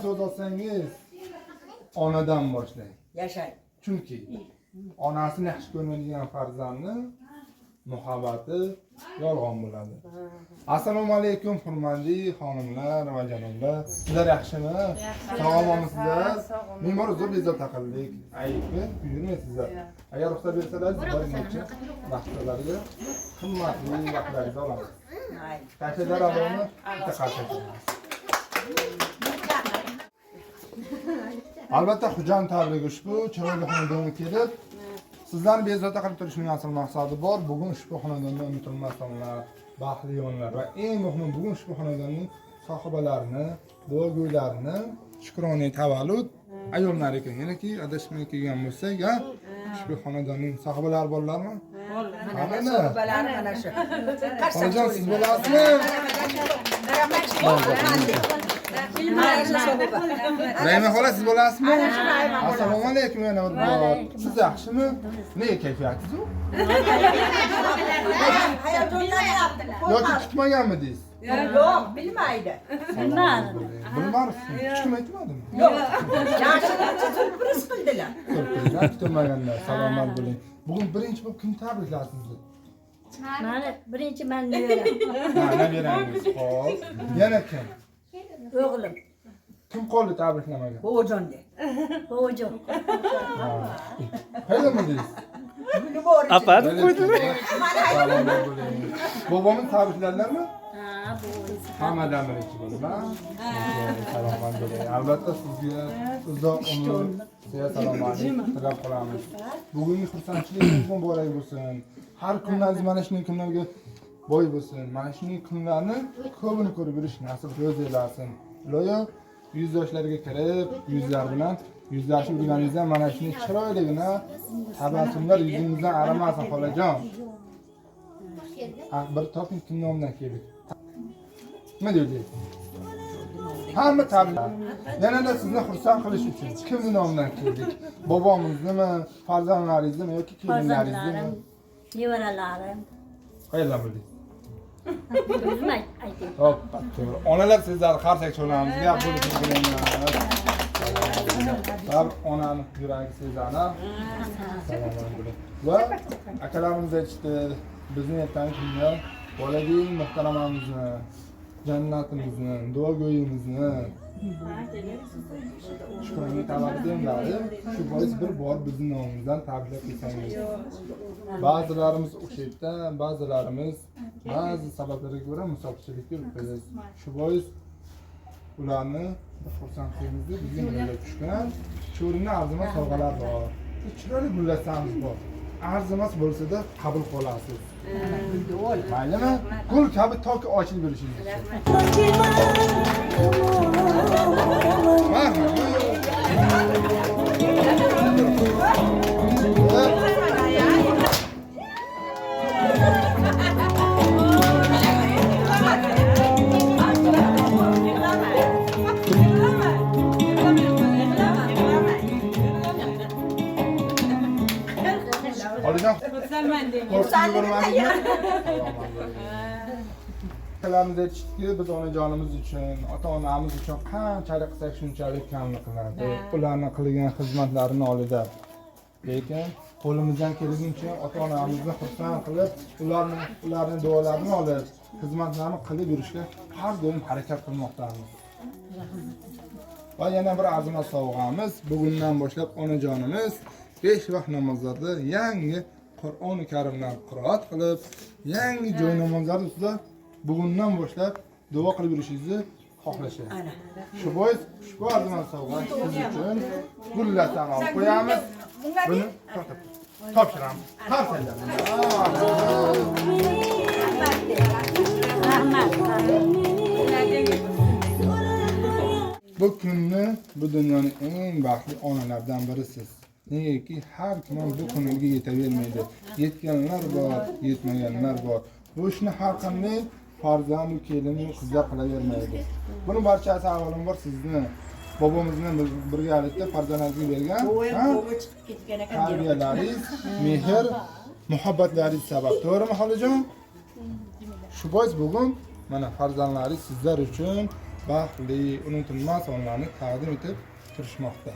so'z olsangiz, onadan boshlang. Yashang. Chunki onasini yaxshi ko'rmaydigan farzandni muhabbati yolg'on bo'ladi. Assalomu alaykum hurmatli xonimlar va janoblar. Sizlar yaxshimi? Sog'lommisizlar? Men bor zo'r bezovta qildik. Aytib yurmaysizlar. Agar ruxsat bersangiz, bir necha vaqtlarga qimmatli vaqtlaringizni olamiz. Tashlar avvalmi bitta qarshaymiz. Albatta hujjat tabrigi ushbu chiroyli xonadonga kelib sizlarni bezovta qilib turishning asl maqsadi bor. Bugun ushbu xonadonda unutilmas onlar, baxtli yonlar va eng muhimi bugun ushbu xonadonning sohibalarini, bo'lgularni shukrona tavallud ayollar ekan. Yanaki adashmay kelgan bo'lsak, ushbu xonadonning sohibalari borlarmi? Mana sohibalari mana shu. Onajon siz bo'lasizmi? Rayma xola siz bo'lasizmi? Assalomu alaykum yana bir bor. Siz yaxshimi? Nega kayfiyatingiz u? Yoki kutmaganmidingiz? Yo'q, bilmaydi. Bilmadim. Hech kim aytmadimi? Yo'q. Yaxshilar surpriz qildilar. Surprizlar kutilmaganlar. Salomat bo'ling. Bugun birinchi bo'lib kim tabriklasizlar? Mana birinchi men nabera. Nabirangiz. Xo'p. Yana kim? O'g'lim. Kim qoldi tabriklamagan? Bo'jonda. Bo'jon. Qaydamidingiz? Guli bor. Apani qo'ydilar. Salomat bo'ling. Bobomni tabriklarlarmi? Ha, bo'yin. Hammadan birinchi bo'lib, salomat bo'ling. Albatta sizga uzoq umr, salomatlik tilab qolamiz. Bugungi xursandchiligingiz muborak bo'lsin. Har kuningiz mana shunday kunlarga boy bo'lsin. Mana shunday kunlarni ko'pini ko'rib yurish nasib ko'zlaylasin. Iloyo yuz yoshlarga kirib, yuzlar bilan yuzlashib yurganingizdan mana shunday chiroyligina tabassumlar yuzingizdan arimasin xolajon. Bir toping kim nomidan keldik. Nima deydi? Hamma tabrik. Yanada sizni xursand qilish uchun kimning nomidan keldik? Bobomiznimi, farzandlaringiznimi yoki kelinlaringiznimi? Nevaralarim. Qayerdan bildingiz? Bilmay ayting. Hop, to'g'ri. Onalar sizlarni qarsak cho'lamizga gap bo'lib turganlar. Sabr onani yuragi sezadi. Salomat bo'ling. Va akalarimiz aytdi, bizni ertangi kunda bolaging muhtaramamizni, jannatimizni, duogo'yimizni shukrona tavalludinglar. Shu bois bir bor bizning nomimizdan tabriklar qilsangiz. Ba'zilarimiz o'sha yerda, ba'zilarimiz ba'zi sabablarga ko'ra musofirchilikka yuribmiz. Shu bois ularni xursand qilamiz deb bizga murojaat tushgan. Cho'rinda arzimas sovg'alar bor. Chiroyli gullarimiz bor. Arzimas bo'lsa-da qabul qilasiz. Maylimi? Gul kabi toki ochilib berishingiz uchun. Onajon, akalarimiz aytishdiki, biz onajonimiz uchun, ota-onamiz uchun qanchalik qilsak shunchalik kamlik qiladi. Ularni qilgan xizmatlarini oldida. Lekin qo'limizdan kelguncha ota-onamizni xursand qilib, ularning duolarini olib, xizmatlarni qilib yurishga har doim harakat qilmoqdamiz. Va yana bir arzimas sovg'amiz, bugundan boshlab onajonimiz 5 vaqt namozlarda yangi Qur'oni Karimdan qiroat qilib, yangi joy namozlari ustida bugundan boshlab duo qilib yurishingizni xohlashadi. Shu bois ushbu arzimas sovg'a siz uchun gullardan olib qo'yamiz. Buni topshiramiz. Qarsaylar. Bu kunni bu dunyoning eng baxtli onalaridan birisiz. Negaki har kim bu kunga yetavermaydi. Yetganlar bor, yetmaganlar bor. Bu ishni har qanday farzand va kelin qizlar qilavermaydi. Buni barchasi avvalambor sizni bobomizni birgalikda farzandingizga bergan, chiqib ketgan ekan. tarbiyalaringiz, mehr, muhabbatlaringiz sabab. To'g'rimi xolajon? Shu bois bugun mana farzandlaringiz sizlar uchun baxtli, unutilmas onlarni taqdim etib turishmoqda.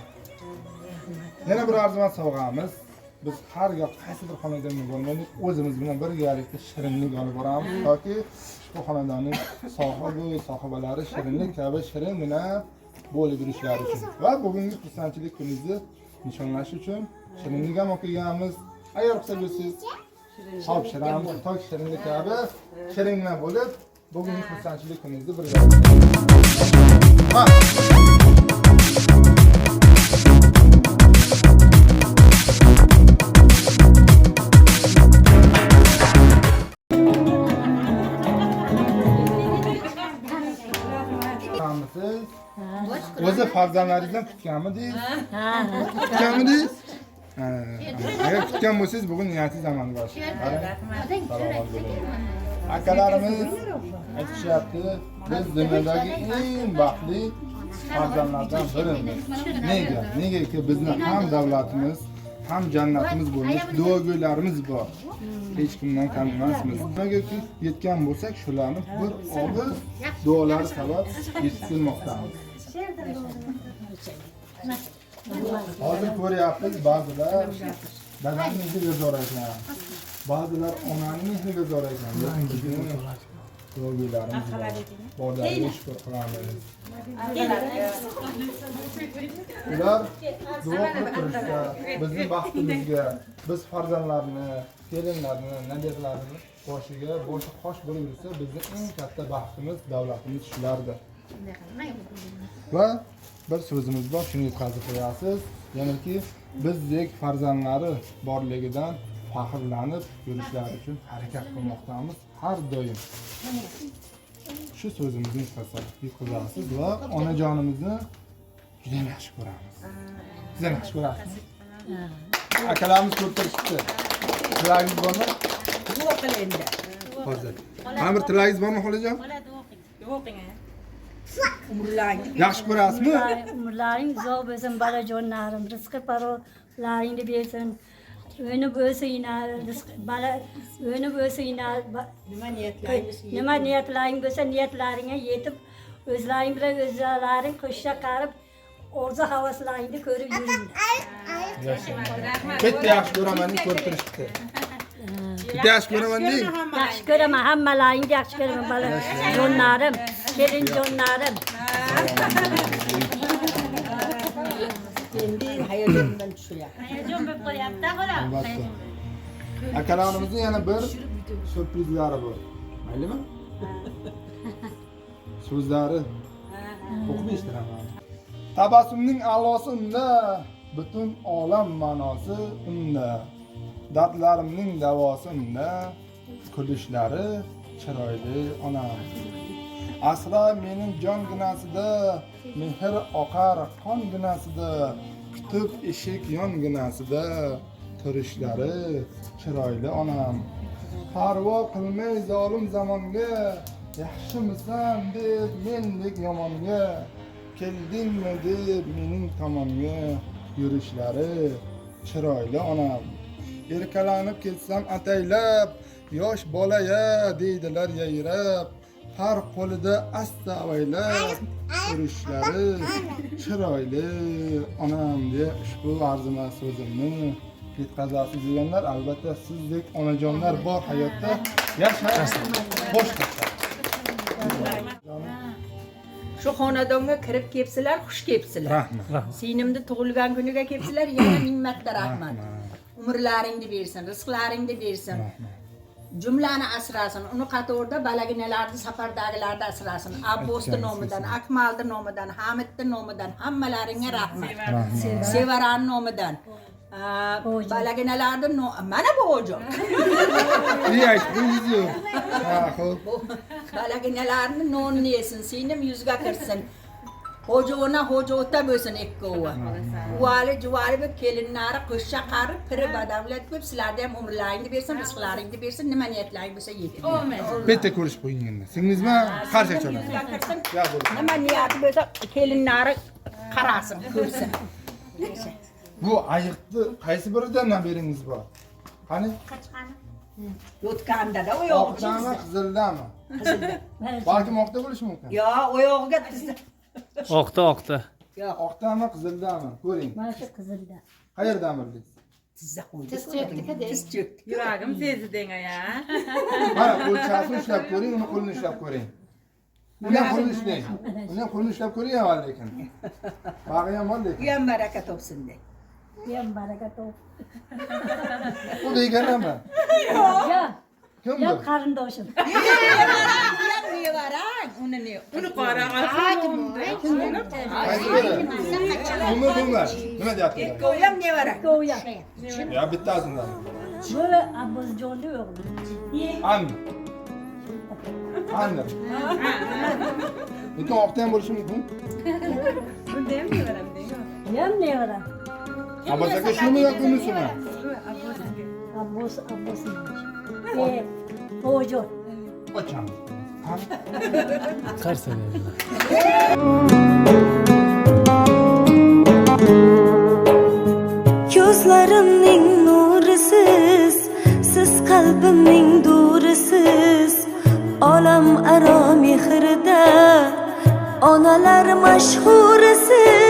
Yana bir arzimas sovg'amiz. Biz har gal qaysi bir xonadonga bo'lmaylik, o'zimiz bilan birgalikda shirinlik olib boramiz yoki ushbu xonadonning sohibalari shirinlik kabi shiringina bo'lib yurishlari uchun va bugungi xursandchilik kunimizni nishonlash uchun shirinlik ham o'qiganmiz. Agar ruxsat bersangiz, xo'p, shiramiz, tok shirinlik kabi shiringina bo'lib, bugungi xursandchilik kunimizni birga. O'zi farzandlaringizdan kutganmidingiz? Kutganmidingiz? Agar kutgan bo'lsangiz, bugun niyatingiz amalga oshdi. Salomat bo'ling. Akalarimiz aytishyapti, biz dunyodagi eng baxtli farzandlardan birimiz. Nega? Negaki bizni ham davlatimiz, ham jannatimiz bo'lmish duogo'ylarimiz bor. Hech kimdan kam emasmiz. Negaki yetgan bo'lsak, shularni bir og'iz duolari sabab yetkazmoqdamiz. Hozir ko'ryapmiz, ba'zilar dadamning mehriga zo'r ekan. Ba'zilar onaning mehriga zo'r ekan. Duogo'ylarimiz bor. Borlarga shukr qilamiz. Ular duo qilib turishsa, bizning baxtimizga, biz farzandlarni, kelinlarni, nabiralarni boshi qosh bo'lib yursa, bizning eng katta baxtimiz, davlatimiz shulardir. Va bir so'zimiz bor, shuni yetkazib qo'yasiz. Ya'niki bizdek farzandlari borligidan faxrlanib yurishlari uchun harakat qilmoqdamiz har doim. Shu so'zimizni yetkazasiz va onajonimizni juda yaxshi ko'ramiz. Juda yaxshi ko'rasiz. Akalarimiz ko'p turishibdi. Tilagingiz bormi? Duo qil endi. Hozir. Mana bir tilagingiz bormi, xolajon? Umrlaring. Yaxshi ko'rasizmi? Umrlaring uzoq bo'lsin, bolajonlarim, rizqi parolaringni bersin. O'ynib o'singlar, o'ynib o'singlar. Nima niyatlaring bo'lsa, niyatlaringga yetib, o'zlaring bilan o'zlaring qo'shcha qarib, orzu havaslaringni ko'rib yuringlar. Bitta yaxshi ko'raman, ko'rib turishibdi. Bitta yaxshi ko'raman deng. Yaxshi ko'raman, hammalaringni yaxshi ko'raman, bolajonlarim, kelinjonlarim. Endi hayajondan tushyapti. Hayajon bo'lib qolyapti, xola. Albatta. Akalarimizning yana bir surprizlari bor. Maylimi? So'zlari o'qib eshitiraman. Tabassumning a'losi unda, butun olam ma'nosi unda. Dardlarimning davosi unda, kulishlari chiroyli onam. Asra mening jonginasida, mehr oqar qonginasida, kutib eshik yonginasida, turishlari chiroyli onam. Parvo qilmay zolim zamonga, yaxshimisan deb mendek yomonga, keldingmi deb mening tomonga, yurishlari chiroyli onam. Erkalanib ketsam ataylab, yosh bolaya deydilar yayrab, har qo'lida asta avaylab, urishlari chiroyli onam deya ushbu arzimas so'zimni yetkazasiz deganlar, albatta sizdek onajonlar bor hayotda yashaysiz. Xo'sh Shu xonadonga kirib kelibsizlar, xush kelibsizlar. Rahmat. Sinimni tug'ilgan kuniga kelibsizlar, yana mingmatda rahmat. Umrlaringni bersin, rizqlaringni bersin. Jumlani asrasin, uni qatorda balaginalarni, safardagilarni asrasin. Abbosni nomidan, Akmalni nomidan, Hamidni nomidan hammalaringga rahmat. Sevaran nomidan. Balaginalarni mana bo'jon. İyi aytdingiz-ku. Ha, xo'p. Balaginalarni nonni yesin, sinim yuzga kirsin. Hojona hojota bo'lsin ikkovi. Uvali juvali bo'lib kelinlari qo'shcha qarib, piri badavlat bo'lib, sizlarga ham umrlaringni bersin, rizqlaringni bersin, nima niyatlaring bo'lsa yeting. Bitta ko'rishib qo'ying endi. Singizmi? Qarshi chiqaman. Nima niyati bo'lsa kelinlari qarasin, ko'rsin. Bu ayiqni qaysi biridan naberingiz bor? Qani? Yotganda da oyog'i Oqdami, qizildami? Mana Balkim oqda bo'lishi mumkin. Yo, oyog'iga tizdi. Oqda. Yo'q, Oqdami, qizildami? Ko'ring. shu qizilda. Qayerdan bildingiz? tizza qo'ydi. Tiz cho'kdika de. Tiz cho'kdi. Yuragim sezdi denga ya. Mana qo'lchasini ushlab ko'ring, uni qo'lini ushlab ko'ring. Uni ham qo'lini ushlang. Uni ham qo'lini ushlab ko'ring avval lekin. Bag'i ham bor lekin. Bu ham baraka topsin de. Ham baraka top. U deganami? Ya, Kim ya bu? qarindoshim. Nevarang, uni ne? Uni qora Qaysi biri? Umr bunlar. Nima deyaptilar? Bu ham nevarang. Go'ya. Ya bittasidan. Bu Abbosjonda o'g'li. Anni. Anni. Lekin oqda ham bo'lishi mumkin. Bunda ham nevaram denga. Ham nevara. Abbos aka shumi yoki unisimi? Abbos. Ojon. Ocham. Qarsa. Ko'zlarimning nurisiz, siz qalbimning durisiz, olam aro mehrida onalar mashhurisiz.